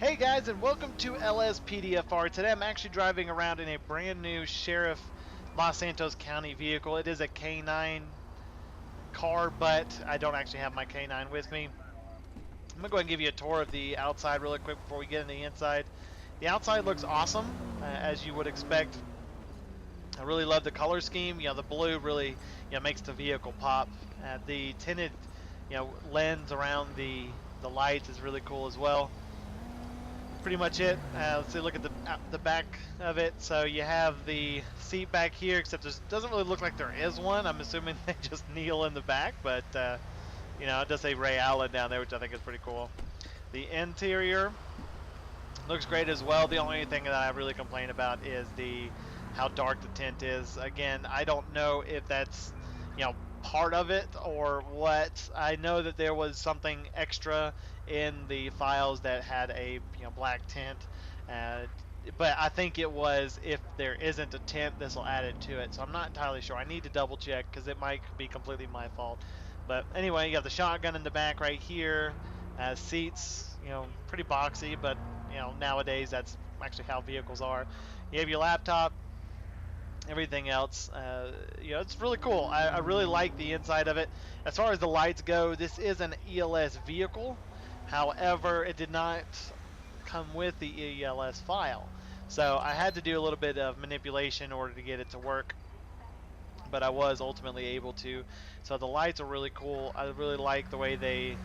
Hey guys, and welcome to LSPDFR. Today I'm actually driving around in a brand new Sheriff Los Santos County vehicle. It is a K9 car, but I don't actually have my K9 with me. I'm going to go ahead and give you a tour of the outside really quick before we get into the inside. The outside looks awesome, as you would expect. I really love the color scheme. You know, the blue really, makes the vehicle pop. The tinted, lens around the lights is really cool as well. Pretty much it. Let's see, look at the back of it. So you have the seat back here, except it doesn't really look like there is one. I'm assuming they just kneel in the back, but it does say Ray Allen down there, which I think is pretty cool. The interior looks great as well. The only thing that I really complain about is how dark the tint is. Again, I don't know if that's part of it or what. I know that there was something extra in the files that had a black tint, but I think it was, if there isn't a tint, this will add it to it. So I'm not entirely sure. I need to double check because it might be completely my fault. But anyway, you have the shotgun in the back right here. Seats, pretty boxy, but nowadays that's actually how vehicles are. You have your laptop, everything else. It's really cool. I really like the inside of it. As far as the lights go, this is an ELS vehicle. However, it did not come with the ELS file. So I had to do a little bit of manipulation in order to get it to work, but I was ultimately able to. So the lights are really cool. I really like the way they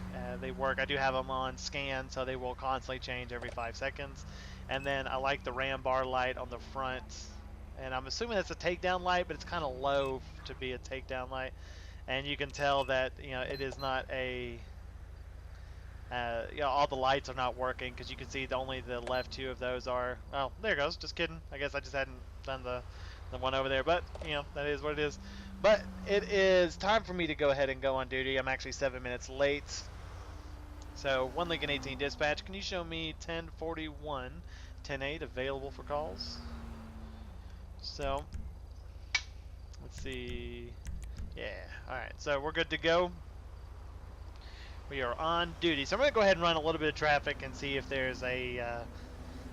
work. I do have them on scan, so they will constantly change every 5 seconds. And then I like the ram bar light on the front, and I'm assuming that's a takedown light, but it's kind of low to be a takedown light. And you can tell that it is not a all the lights are not working, because you can see only the left two of those are. Oh, there it goes. Just kidding. I guess I just hadn't done the one over there, but that is what it is. But it is time for me to go ahead and go on duty. I'm actually 7 minutes late. So 1 Lincoln 18 dispatch. Can you show me 1041 10-8 available for calls? So let's see. Yeah. All right. So we're good to go. We are on duty. So I'm going to go ahead and run a little bit of traffic and see if there's a,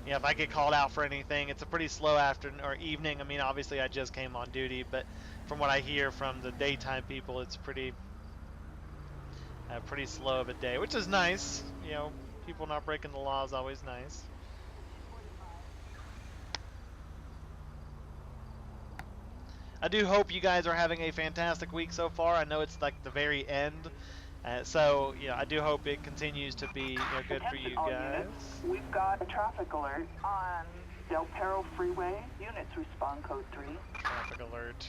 if I get called out for anything. It's a pretty slow afternoon or evening. I mean, obviously I just came on duty, but from what I hear from the daytime people, it's pretty slow of a day, which is nice. People not breaking the law is always nice. I do hope you guys are having a fantastic week so far. I know it's like the very end. So, I do hope it continues to be good for you guys. Units. We've got a traffic alert on Del Perro Freeway. Units respond code 3. Traffic alert.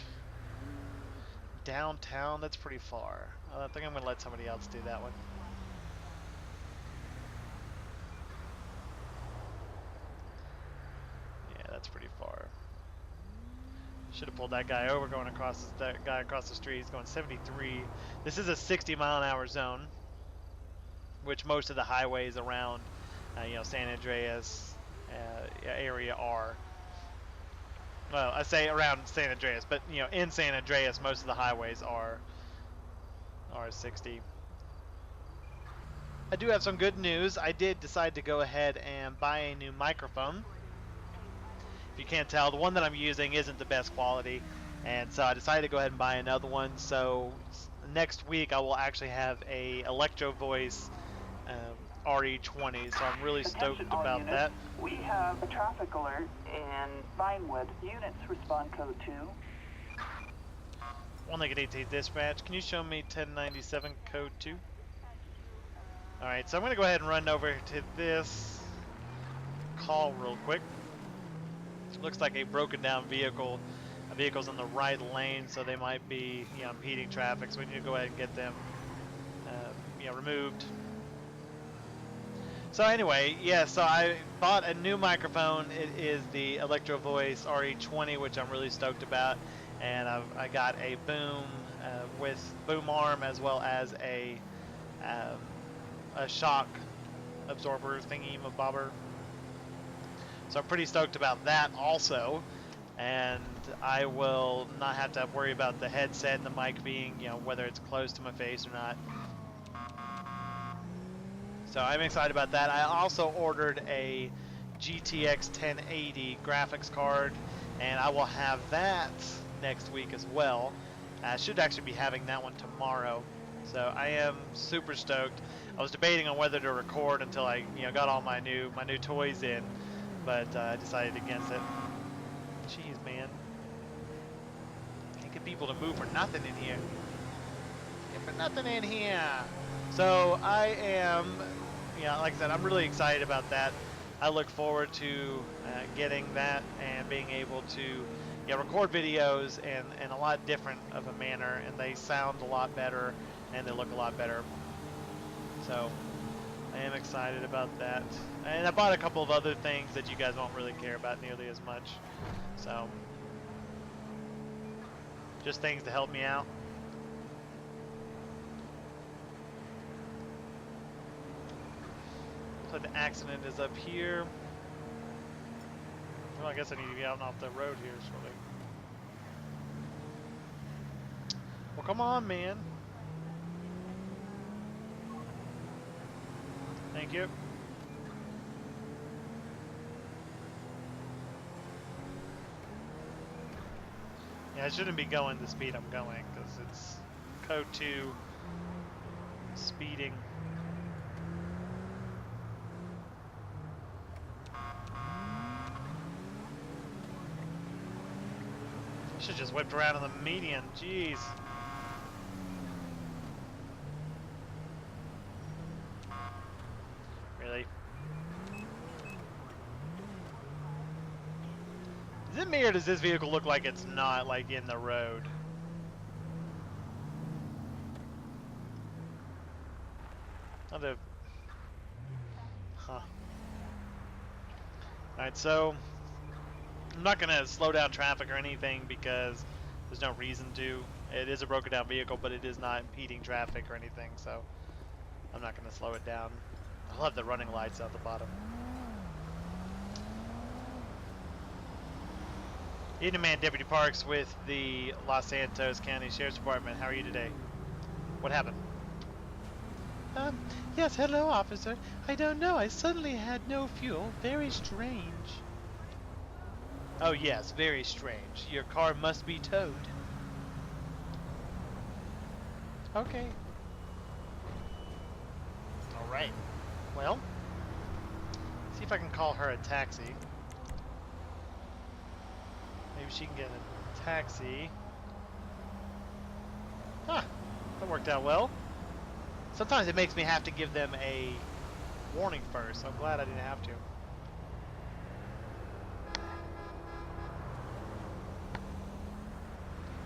Downtown, that's pretty far. I think I'm going to let somebody else do that one. Yeah, that's pretty far. Should have pulled that guy over going across that guy across the street. He's going 73. This is a 60-mile-an-hour zone, which most of the highways around, San Andreas area are. Well, I say around San Andreas, but in San Andreas, most of the highways are 60. I do have some good news. I did decide to go ahead and buy a new microphone. If you can't tell, the one that I'm using isn't the best quality, and so I decided to go ahead and buy another one. So next week I will actually have a Electro Voice RE20, so I'm really stoked about that. We have a traffic alert in Vinewood. Units respond code 2. 1 Lincoln 18 dispatch. Can you show me 1097 code 2? Alright, so I'm going to go ahead and run over to this call real quick. Looks like a broken down vehicle. A vehicle's in the right lane, so they might be impeding traffic, so we need to go ahead and get them removed. So anyway, yeah, so I bought a new microphone. It is the Electro Voice RE20, which I'm really stoked about, and I got a boom with boom arm, as well as a shock absorber thingy bobber. So I'm pretty stoked about that also, and I will not have to worry about the headset and the mic being, whether it's close to my face or not. So I'm excited about that. I also ordered a GTX 1080 graphics card, and I will have that next week as well. I should actually be having that one tomorrow. So I am super stoked. I was debating on whether to record until I, got all my new toys in, but I decided against it. Jeez, man. Can't get people to move for nothing in here. Get for nothing in here. So I am, like I said, I'm really excited about that. I look forward to getting that and being able to record videos in a lot different of a manner, and they sound a lot better and they look a lot better. So I am excited about that. And I bought a couple of other things that you guys won't really care about nearly as much. So just things to help me out. So the accident is up here. Well, I guess I need to be out and off the road here shortly. Well, come on, man. Thank you. Yeah, I shouldn't be going the speed I'm going because it's code 2 speeding. Should just whipped around on the median. Jeez. Really? Is it me or does this vehicle look like it's not like in the road? Huh. Alright, so I'm not going to slow down traffic or anything because there's no reason to. It is a broken down vehicle, but it is not impeding traffic or anything, so I'm not going to slow it down. I love the running lights out the bottom. Evening Man, Deputy Parks with the Los Santos County Sheriff's Department. How are you today? What happened? Yes, hello, officer. I don't know. I suddenly had no fuel. Very strange. Oh, yes, very strange. Your car must be towed. Okay. Alright. Well, see if I can call her a taxi. Maybe she can get a taxi. Huh. That worked out well. Sometimes it makes me have to give them a warning first. So I'm glad I didn't have to.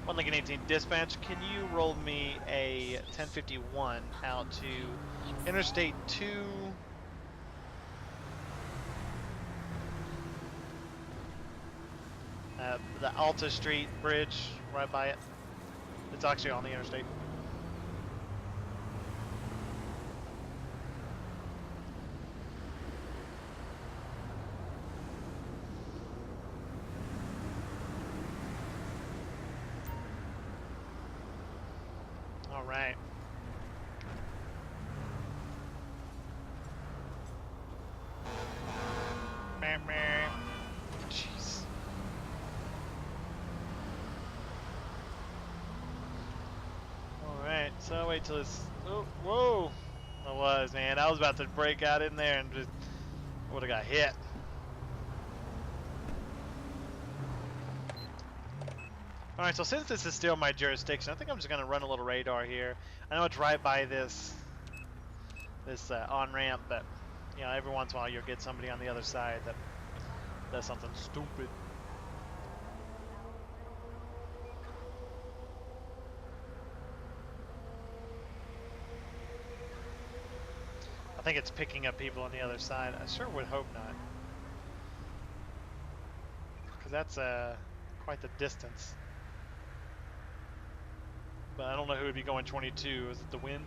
One Lincoln 18 dispatch, can you roll me a 1051 out to Interstate 2? The Alta Street Bridge, right by it. It's actually on the interstate. All right. Jeez. All right. So wait till it's. Oh, whoa! I was, man. I was about to break out in there and just would have got hit. Alright, so since this is still my jurisdiction, I think I'm just going to run a little radar here. I know it's right by this on-ramp, but every once in a while you'll get somebody on the other side that does something stupid. I think it's picking up people on the other side. I sure would hope not. Because that's quite the distance. But I don't know who would be going 22. Is it the wind?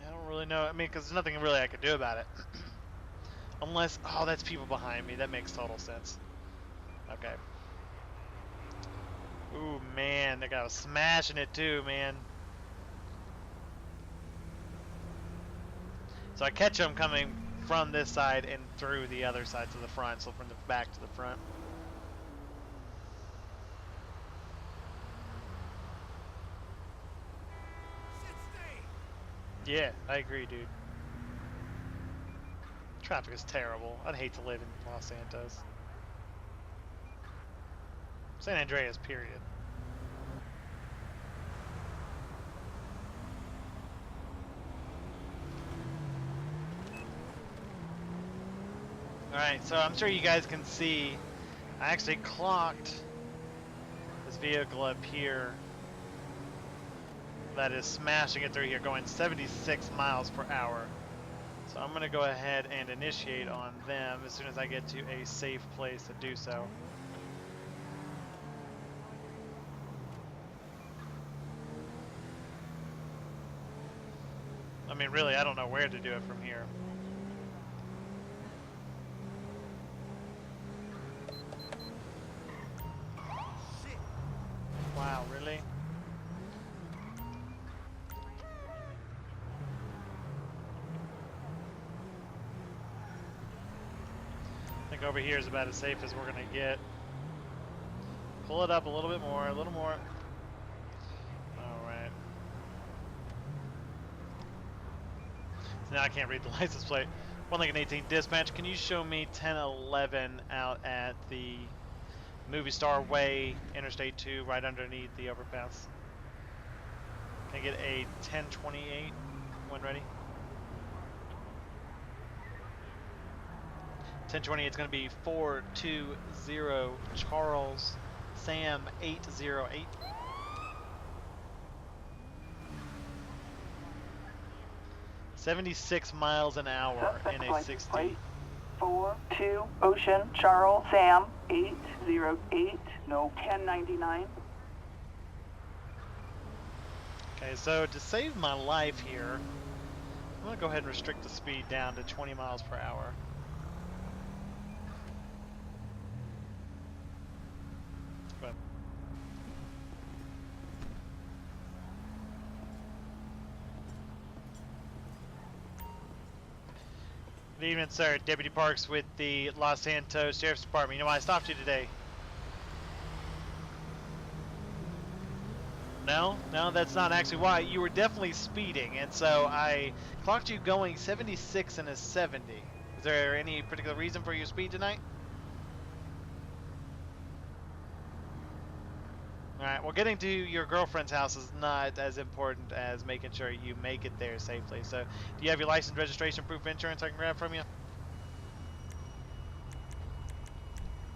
I don't really know. I mean, because there's nothing really I could do about it. Unless, oh, that's people behind me. That makes total sense. Okay. Ooh, man, they got smashing it too, man. So I catch them coming from this side and through the other side to the front, so from the back to the front. Yeah, I agree, dude. Traffic is terrible. I'd hate to live in Los Santos. San Andreas, period. Alright, so I'm sure you guys can see, I actually clocked this vehicle up here that is smashing it through here, going 76 miles per hour. So I'm going to go ahead and initiate on them as soon as I get to a safe place to do so. I mean, really, I don't know where to do it from here. Wow, really? I think over here is about as safe as we're going to get. Pull it up a little bit more, a little more. Alright. So now I can't read the license plate. 1 Lincoln 18 dispatch, can you show me 1011 out at the Movie Star Way, Interstate 2, right underneath the overpass? Can I get a 1028 when ready? 1028 is going to be 420 Charles Sam 808. .76 miles an hour in a 60. 42 Ocean Charles Sam 808, no 1099. Okay, so to save my life here, I'm going to go ahead and restrict the speed down to 20 miles per hour. Go ahead. Good evening, sir. Deputy Parks with the Los Santos Sheriff's Department. You know why I stopped you today? No, that's not actually why. You were definitely speeding, and so I clocked you going 76 and a 70. Is there any particular reason for your speed tonight? Alright, well, getting to your girlfriend's house is not as important as making sure you make it there safely. So, do you have your license, registration, proof of insurance I can grab from you?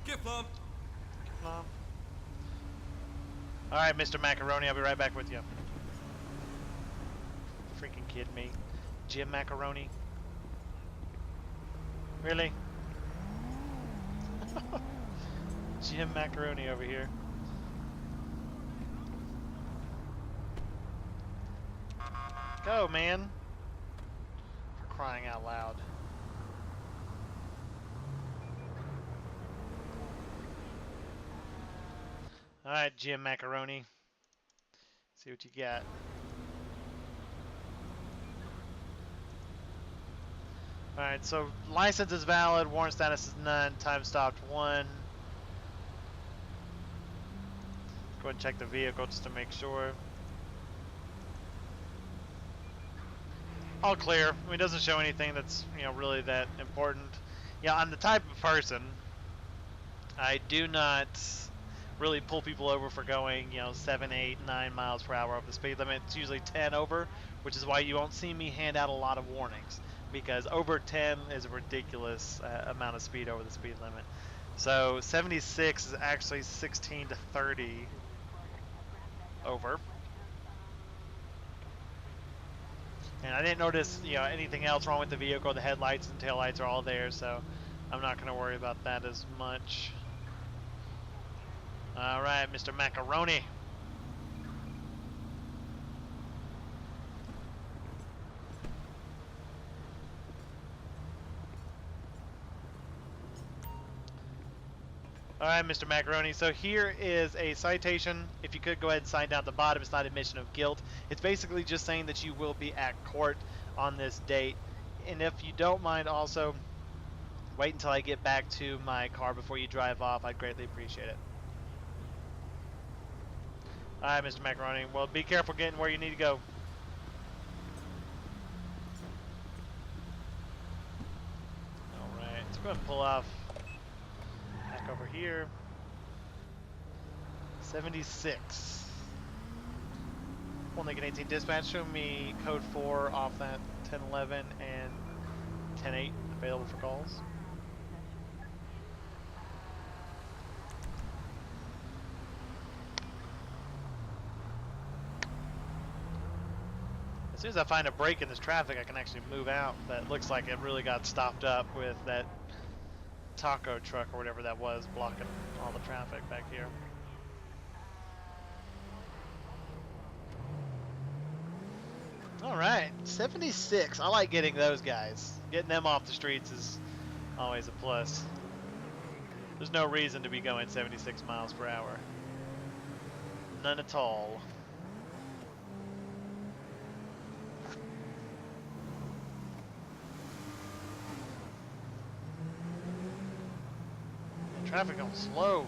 Gift Mom. No. Alright, Mr. Macaroni, I'll be right back with you. Freaking kidding me. Jim Macaroni? Really? Jim Macaroni over here. Go, man. For crying out loud. Alright, Jim Macaroni. See what you got. Alright, so license is valid, warrant status is none, time stopped 1. Go ahead and check the vehicle just to make sure. All clear. I mean, it doesn't show anything that's, really that important. Yeah, I'm the type of person, I do not really pull people over for going, 7, 8, 9 miles per hour over the speed limit. It's usually 10 over, which is why you won't see me hand out a lot of warnings, because over 10 is a ridiculous amount of speed over the speed limit. So 76 is actually 16 to 30 over. And I didn't notice, anything else wrong with the vehicle. The headlights and taillights are all there, so I'm not going to worry about that as much. All right, Mr. Macaroni. All right, Mr. Macaroni. So here is a citation. If you could go ahead and sign down at the bottom, it's not admission of guilt. It's basically just saying that you will be at court on this date. And if you don't mind also, wait until I get back to my car before you drive off. I'd greatly appreciate it. All right, Mr. Macaroni. Well, be careful getting where you need to go. All right, let's go ahead and pull off back over here. 76. 1 Lincoln 18 dispatch, show me code 4 off that 1011 and 108 available for calls. As soon as I find a break in this traffic, I can actually move out. But it looks like it really got stopped up with that taco truck or whatever that was blocking all the traffic back here. All right, 76. I like getting those guys. Getting them off the streets is always a plus. There's no reason to be going 76 miles per hour. None at all. Traffic going slow.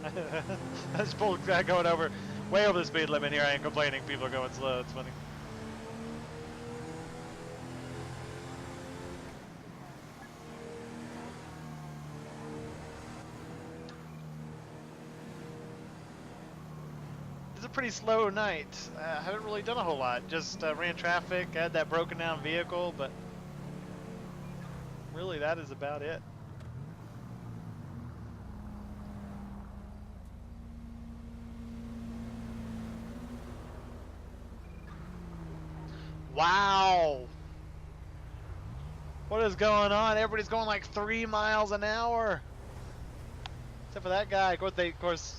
I just pulled going over, way over the speed limit here. I ain't complaining. People are going slow. It's funny. It's a pretty slow night. I haven't really done a whole lot. Just ran traffic, had that broken down vehicle, but really that is about it. Wow. What is going on? Everybody's going like 3 miles an hour. Except for that guy. Of course,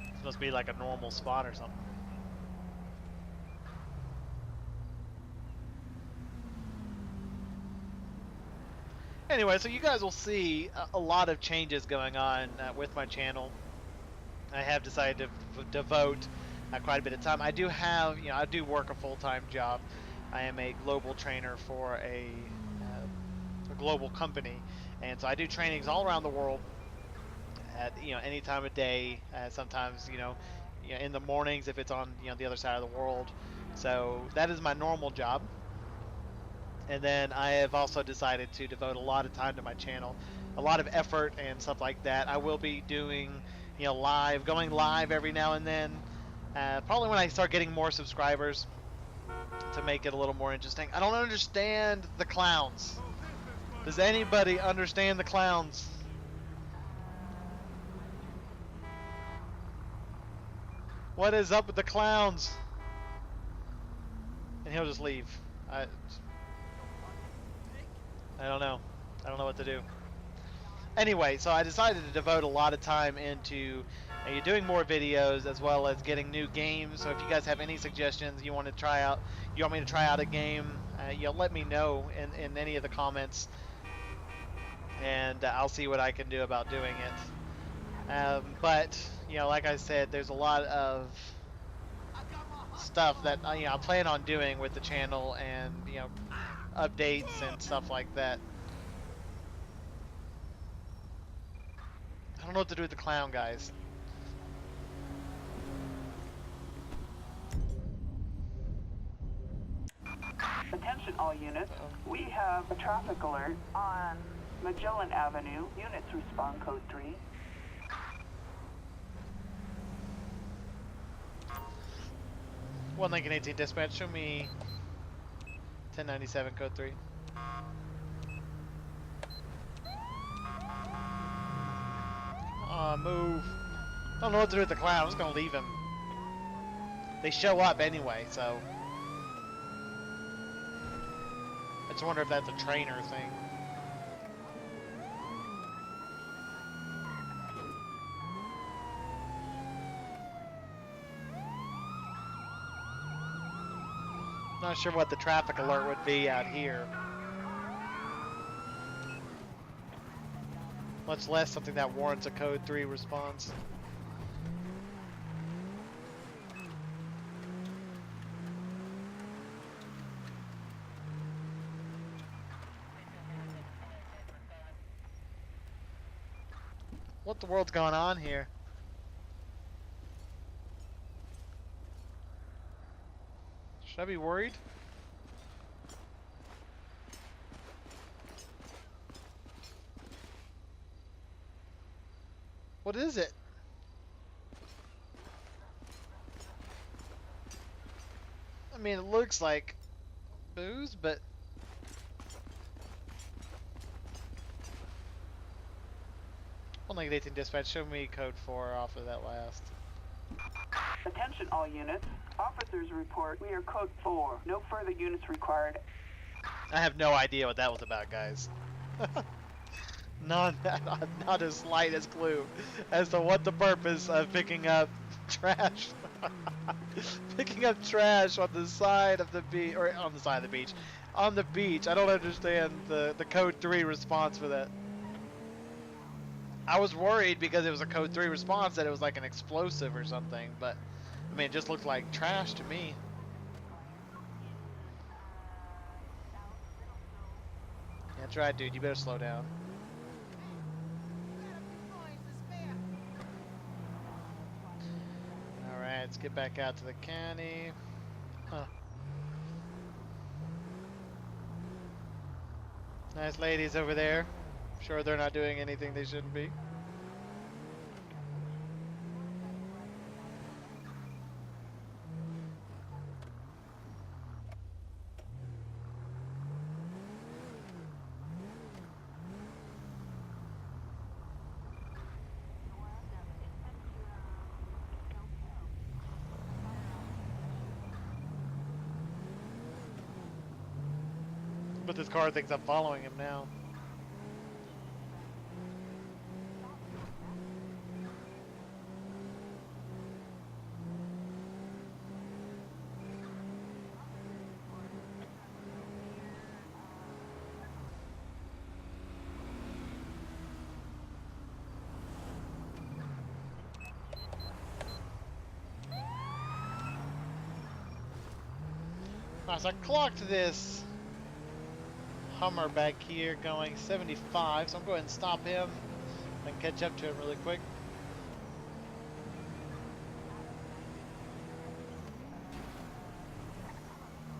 this must be like a normal spot or something. Anyway, so you guys will see a lot of changes going on with my channel. I have decided to devote quite a bit of time. I do have, I do work a full-time job. I am a global trainer for a global company, and so I do trainings all around the world at any time of day. Sometimes in the mornings if it's on the other side of the world. So that is my normal job. And then I have also decided to devote a lot of time to my channel, a lot of effort and stuff like that. I will be doing going live every now and then. Probably when I start getting more subscribers to make it a little more interesting. I don't understand the clowns. Does anybody understand the clowns? What is up with the clowns? And he'll just leave. I don't know. I don't know what to do. Anyway, so I decided to devote a lot of time into doing more videos as well as getting new games. So if you guys have any suggestions you want me to try out a game, let me know in any of the comments, and I'll see what I can do about doing it. But like I said, there's a lot of stuff that I plan on doing with the channel, and updates and stuff like that. I don't know what to do with the clown guys. Attention all units. We have a traffic alert on Magellan Avenue. Units respond code 3. One Lincoln 18 dispatch, show me 1097 code 3. Aw, move. I don't know what to do with the clown. I'm just gonna leave him. They show up anyway, so I just wonder if that's a trainer thing. Not sure what the traffic alert would be out here. Much less something that warrants a code 3 response. What the world's going on here? Should I be worried? What is it? I mean, it looks like booze, but... Only 18 dispatch, show me code 4 off of that last. Attention all units. Officers report we are code 4. No further units required. I have no idea what that was about, guys. not a slightest clue as to what the purpose of picking up trash. Picking up trash on the side of the beach, or on the side of the beach. On the beach. I don't understand the code 3 response for that. I was worried because it was a code 3 response that it was like an explosive or something, but I mean, it just looked like trash to me. That's right, dude. You better slow down. Alright, let's get back out to the county. Huh. Nice ladies over there. I'm sure they're not doing anything they shouldn't be. But this car thinks I'm following him now. Nice, I clocked this Hummer back here going 75, so I'm going to stop him and catch up to him really quick.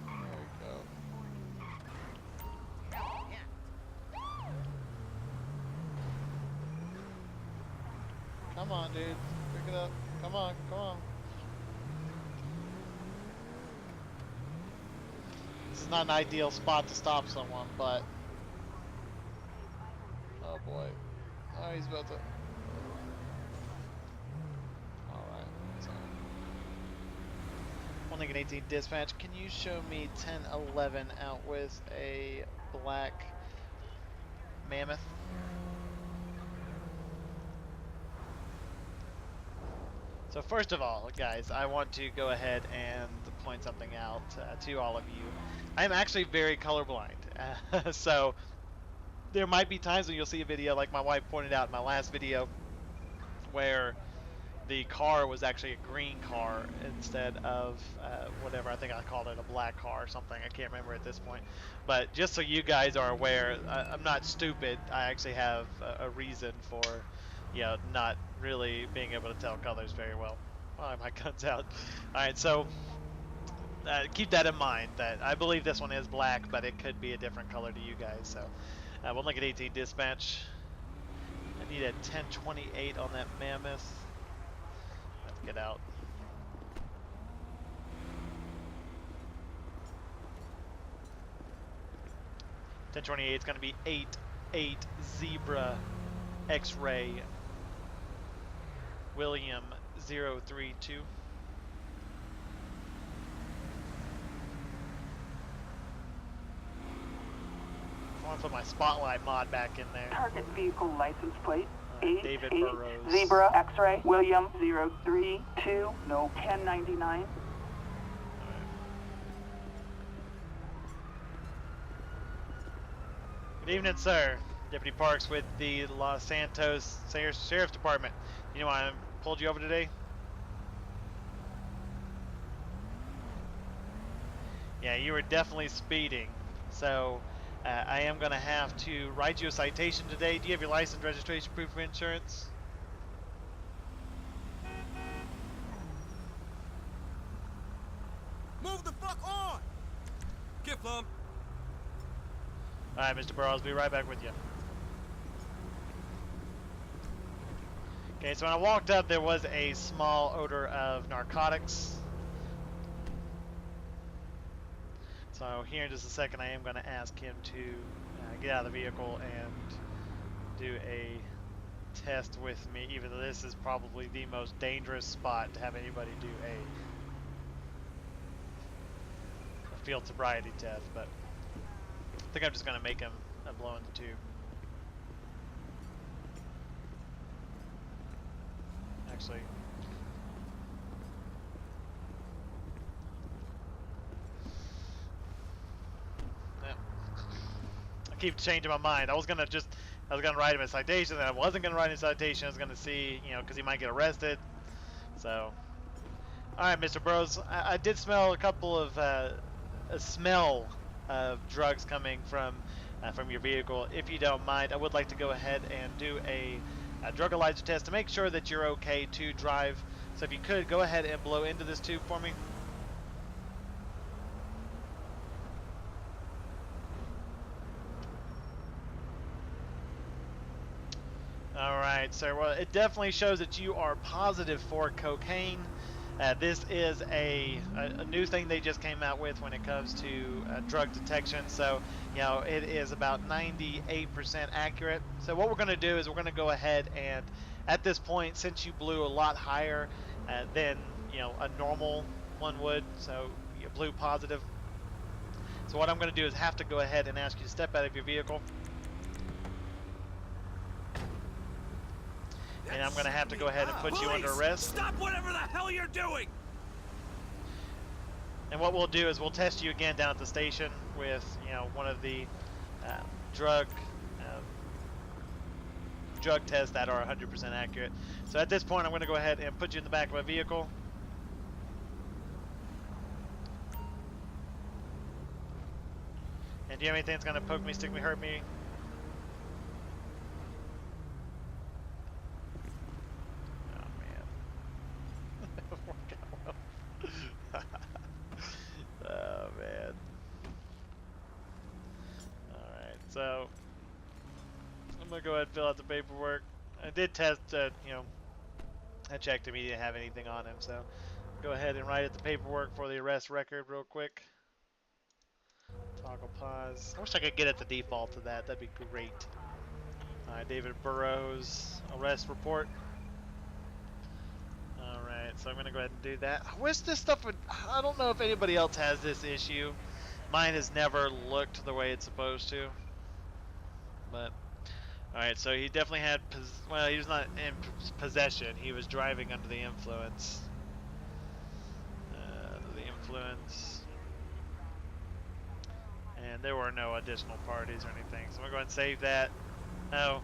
There we go. Come on, dude. Pick it up. Come on, come on. This is not an ideal spot to stop someone, but... Oh boy. Oh, he's about to... Alright, so... 118 dispatch, can you show me 1011 out with a black Mammoth? So first of all, guys, I want to go ahead and point something out to all of you. I am actually very colorblind, so there might be times when you'll see a video like my wife pointed out in my last video where the car was actually a green car instead of whatever, I think I called it a black car or something, I can't remember at this point. But just so you guys are aware, I'm not stupid, I actually have a reason for, you know, not really being able to tell colors very well. Oh, my gun's out. Alright, so keep that in mind, that I believe this one is black, but it could be a different color to you guys. So we'll look at 18 dispatch. I need a 1028 on that Mammoth. Let's get out. $1028 is going to be 8 Zebra X-Ray William 032. I want to put my spotlight mod back in there. Target vehicle license plate. David Burrows. Zebra X-Ray William 032. No 1099. Good evening, sir. Deputy Parks with the Los Santos Sheriff's Department. You know why I pulled you over today? Yeah, you were definitely speeding. So I am going to have to write you a citation today. Do you have your license, registration, proof of insurance? Move the fuck on! Get plumb. All right, Mr. Burrows, be right back with you. Okay, so when I walked up, there was a small odor of narcotics. So here in just a second, I am going to ask him to get out of the vehicle and do a test with me, even though this is probably the most dangerous spot to have anybody do a field sobriety test, but I think I'm just going to make him blow in the tube. Actually, yeah. I keep changing my mind. I was gonna write him a citation, and I wasn't gonna write him a citation. I was gonna see, you know, because he might get arrested. So, all right, Mr. Burrows, I did smell a couple of a smell of drugs coming from your vehicle. If you don't mind, I would like to go ahead and do a drug Alights test to make sure that you're okay to drive. So if you could, go ahead and blow into this tube for me. Alright, sir. Well, it definitely shows that you are positive for cocaine. This is a new thing they just came out with when it comes to drug detection. So, you know, it is about 98% accurate. So what we're going to do is we're going to go ahead and, at this point, since you blew a lot higher than, you know, a normal one would, so you blew positive. So what I'm going to do is have to go ahead and ask you to step out of your vehicle. And I'm going to have to go ahead and put you under arrest. Stop whatever the hell you're doing! And what we'll do is we'll test you again down at the station with, you know, one of the drug tests that are 100% accurate. So at this point, I'm going to go ahead and put you in the back of my vehicle. And do you have anything that's going to poke me, stick me, hurt me? Oh man. Alright, so I'm gonna go ahead and fill out the paperwork. I did test, you know, I checked him, he didn't have anything on him, so go ahead and write at the paperwork for the arrest record real quick. Toggle pause. I wish I could get at the default to that, that'd be great. Alright, David Burrows, arrest report. Alright, so I'm going to go ahead and do that. I wish this stuff would... I don't know if anybody else has this issue. Mine has never looked the way it's supposed to. But, alright, so he definitely had... Well, he was not in possession. He was driving under the influence. And there were no additional parties or anything. So I'm going to go ahead and save that. No.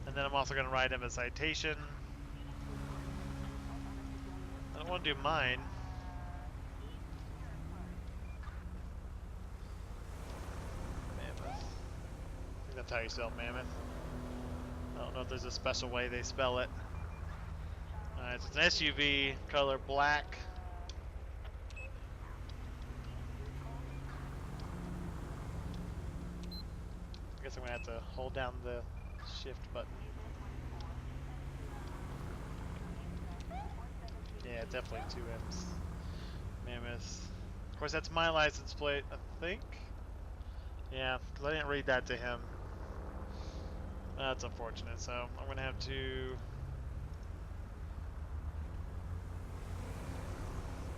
And then I'm also going to write him a citation. I don't want to do mine. Mammoth. I think that's how you spell mammoth. I don't know if there's a special way they spell it. Alright, so it's an SUV, color black. I guess I'm going to have to hold down the shift button. Yeah, definitely 2 M's. Mammoth. Of course, that's my license plate, I think. Yeah, because I didn't read that to him. That's unfortunate, so I'm going to have to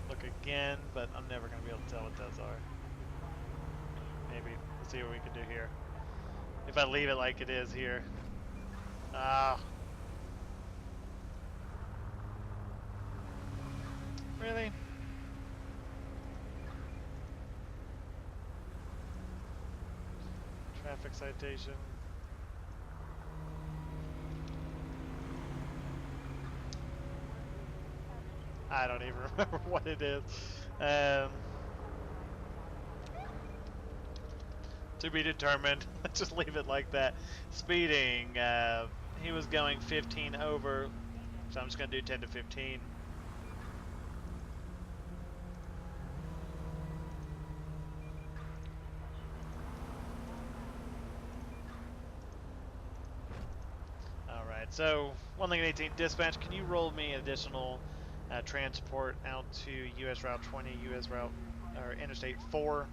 look again, but I'm never going to be able to tell what those are. Maybe. Let's see what we can do here. If I leave it like it is here. Ah. Really? Traffic citation. I don't even remember what it is. To be determined. Just leave it like that. Speeding. He was going 15 over, so I'm just going to do 10 to 15. Alright, so 118 dispatch, can you roll me additional transport out to US Route 20, US Route, or Interstate 4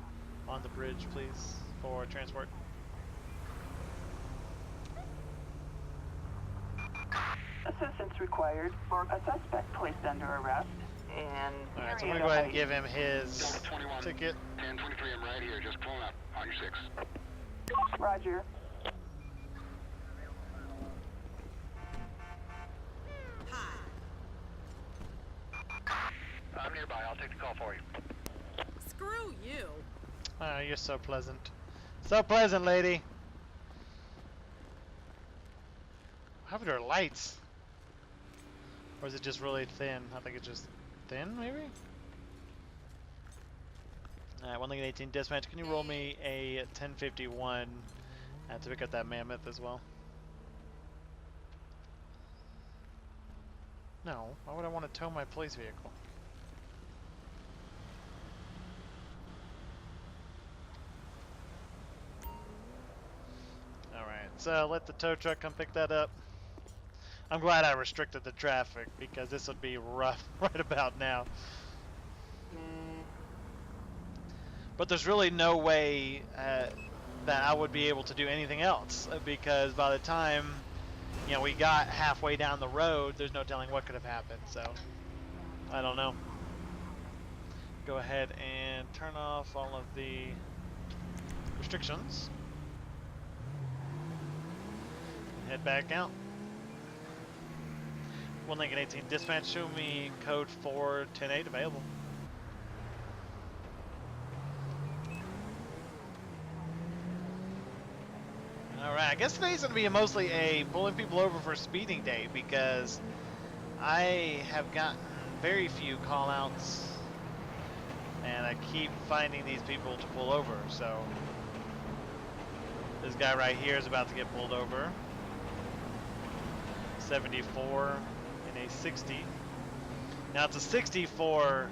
on the bridge, please, for transport? Assistance required for a suspect placed under arrest. And alright, so I'm going to go ahead and give him his ticket. 1023, I'm right here, just pulling up on your 6. Roger. I'm nearby, I'll take the call for you. Screw you. Oh, you're so pleasant. So pleasant, lady. What happened to her lights? Or is it just really thin? I think it's just thin, maybe? Alright, 118 dispatch, can you roll me a 1051 to pick up that mammoth as well? No, why would I want to tow my police vehicle? Alright, so let the tow truck come pick that up. I'm glad I restricted the traffic because this would be rough right about now. But there's really no way that I would be able to do anything else because by the time we got halfway down the road, there's no telling what could have happened. So I don't know. Go ahead and turn off all of the restrictions. Head back out. 118 dispatch, show me code 4108 available. Alright, I guess today's going to be mostly a pulling people over for speeding day because I have gotten very few call-outs and I keep finding these people to pull over. So this guy right here is about to get pulled over. 74 in a 60. Now it's a 60 for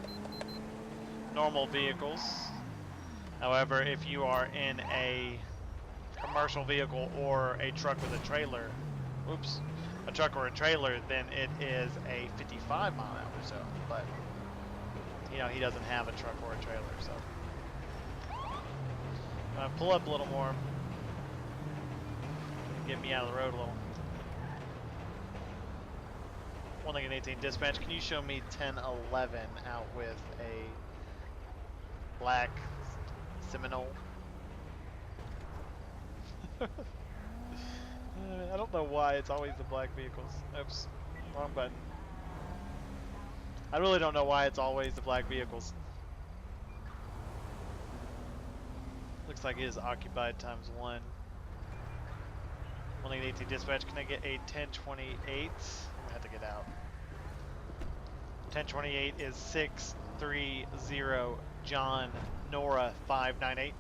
normal vehicles. However, if you are in a commercial vehicle or a truck with a trailer, a truck or a trailer, then it is a 55 mile an hour zone. But he doesn't have a truck or a trailer, so pull up a little more. Get me out of the road a little. 118 dispatch, can you show me 1011 out with a black Seminole? I don't know why it's always the black vehicles. Oops, wrong button. I really don't know why it's always the black vehicles. Looks like it is occupied ×1. 118 dispatch, can I get a 1028? I have to get out. 1028 is 630 John Nora 598.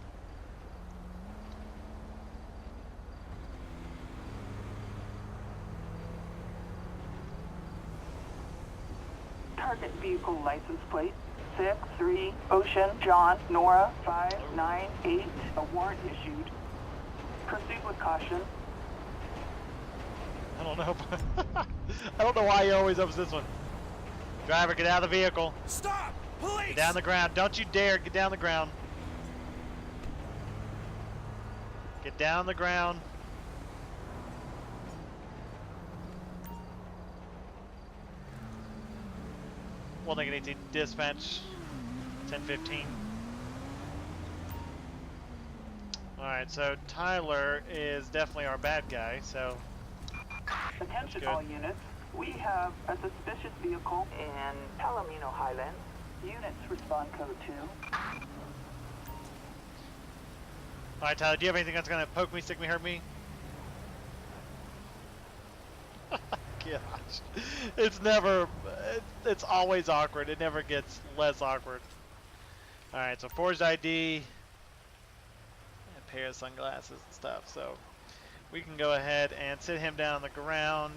Target vehicle license plate 63 Ocean John Nora 598. A warrant issued. Proceed with caution. I don't know. I don't know why he always ups this one. Driver, get out of the vehicle. Stop! Police! Get down the ground. Don't you dare get down the ground. Get down the ground. Well, they can 18 dispatch 1015. Alright, so Tyler is definitely our bad guy, so Attention all units. We have a suspicious vehicle in Palomino Highlands. Units respond code 2. Alright, Tyler, do you have anything that's gonna poke me, stick me, hurt me? gosh. It's never, it's always awkward. It never gets less awkward. Alright, so forged ID. And a pair of sunglasses and stuff. So we can go ahead and sit him down on the ground.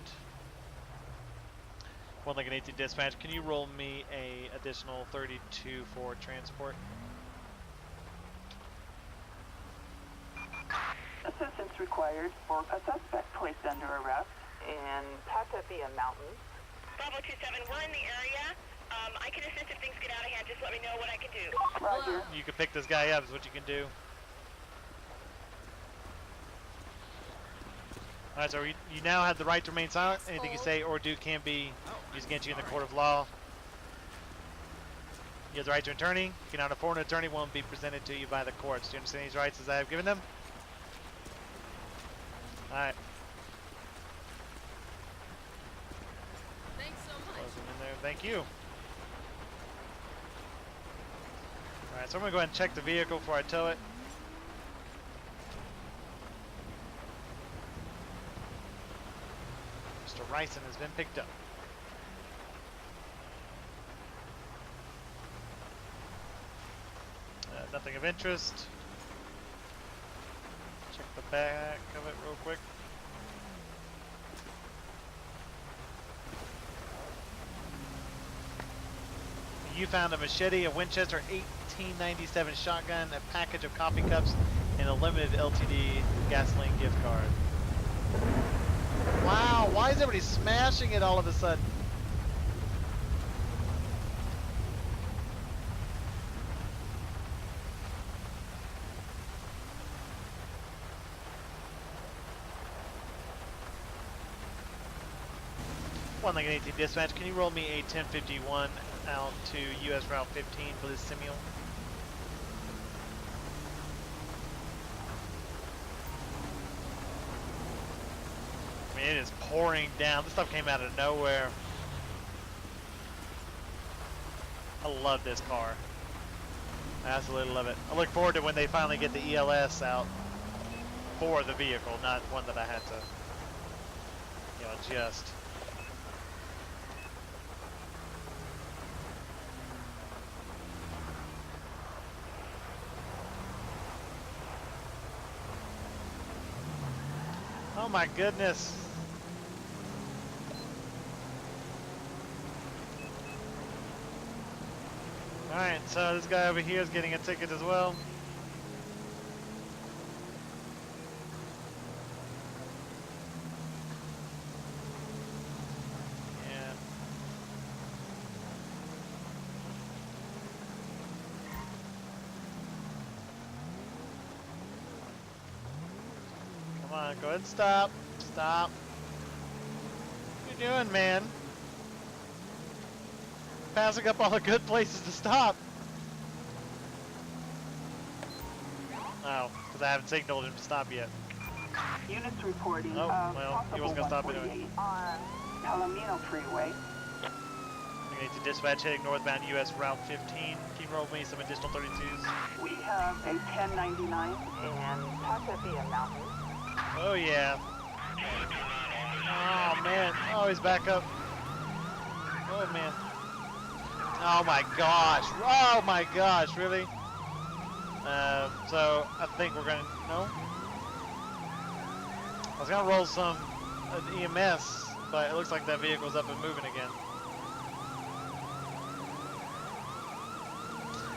One like an 18 dispatch. Can you roll me a additional 32 for transport? Assistance required for a suspect placed under arrest in Patapia Mountains. Bravo 27, we're in the area. I can assist if things get out of hand. Just let me know what I can do. Roger. You can pick this guy up is what you can do. Alright, so you now have the right to remain silent. Anything you say or do can be used against you in the court of law. You have the right to an attorney. You cannot afford an attorney, won't be presented to you by the courts. Do you understand these rights as I have given them? Alright. Thanks so much. Close them in there. Thank you. Alright, so I'm going to go ahead and check the vehicle before I tow it. Mr. Ryson has been picked up. Nothing of interest. Check the back of it real quick. You found a machete, a Winchester 1897 shotgun, a package of coffee cups, and a limited LTD gasoline gift card. Wow, why is everybody smashing it all of a sudden? One like an 18 dispatch, can you roll me a 1051 out to US Route 15 for this Simuel? I mean, it is pouring down. This stuff came out of nowhere. I love this car. I absolutely love it. I look forward to when they finally get the ELS out for the vehicle, not one that I had to, you know, adjust. Oh my goodness. Alright, so this guy over here is getting a ticket as well. Yeah. Come on, go ahead and stop. Stop. What are you doing, man? Passing up all the good places to stop. Oh, because I haven't signaled him to stop yet. Units reporting Oh, well, he wasn't gonna stop anyway. On Palomino Freeway. We need to dispatch heading northbound US Route 15. Can you roll me some additional 32s? We have a 1099 in Patapia Mountains. Oh yeah. Oh man. Oh, he's back up. Oh man. Oh my gosh. Oh my gosh, really? So I think we're gonna, no? I was gonna roll some EMS, but it looks like that vehicle's up and moving again.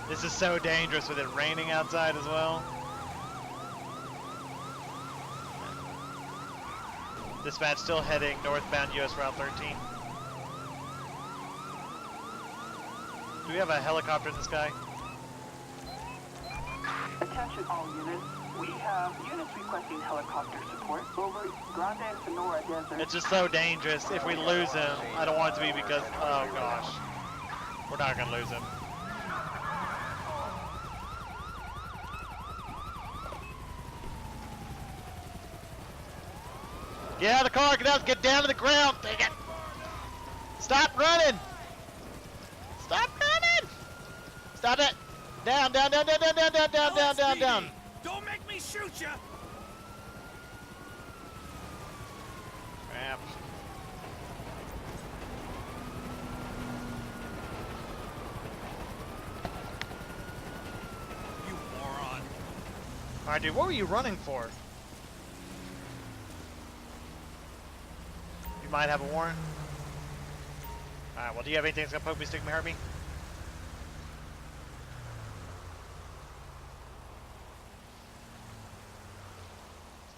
This is so dangerous with it raining outside as well. Dispatch still heading northbound US Route 13. Do we have a helicopter in the sky? Attention all units. We have units requesting helicopter support over Grande Sonora Desert. It's just so dangerous. If we lose him, I don't want it to be because, oh gosh. We're not gonna lose him. Get out of the car, get out, get down to the ground, dang it! Stop running! Stop running! Stop it! Down, down, down, down, down, down, down, down, down, down, down. Don't make me shoot you! Crap. Alright, dude, what were you running for? You might have a warrant. Alright, well, do you have anything that's gonna poke me, stick me, hurt me?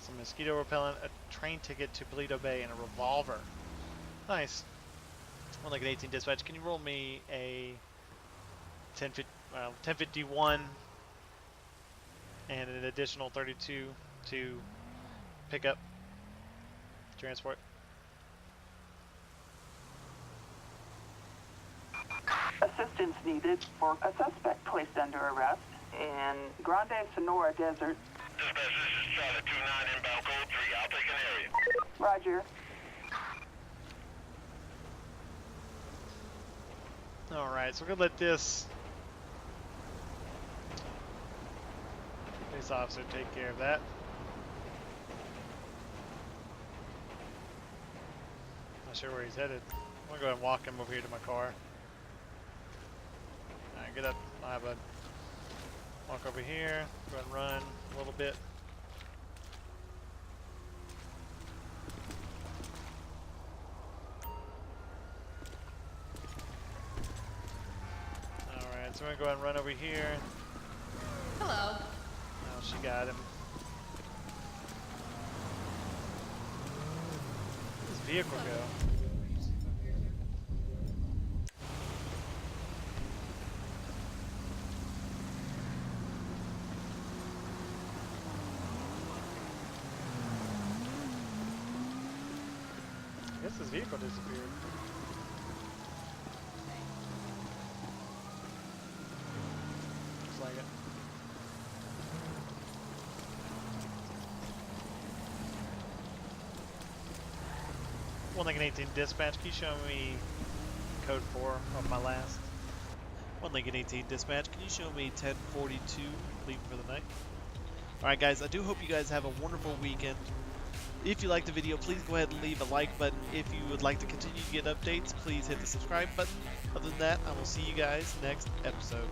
Some mosquito repellent, a train ticket to Toledo Bay, and a revolver. Nice. 118 dispatch. Can you roll me a 1051 and an additional 32 to pick up transport? Assistance needed for a suspect placed under arrest in Grande Sonora Desert. Dispatch, this is Charlie 29 inbound code 3. I'll take an area. Roger. Alright, so we're gonna let this police officer take care of that. Not sure where he's headed. I'm gonna go ahead and walk him over here to my car. Alright, get up. I'll have a walk over here, go ahead and run a little bit. Alright, so we're gonna go ahead and run over here. Hello. Oh, she got him. Where'd this vehicle go? I guess this vehicle disappeared. Looks like it. 118 dispatch, can you show me code 4 of my last? 118 dispatch, can you show me 1042 leaving for the night? Alright guys, I do hope you guys have a wonderful weekend. If you liked the video, please go ahead and leave a like button. If you would like to continue to get updates, please hit the subscribe button. Other than that, I will see you guys next episode.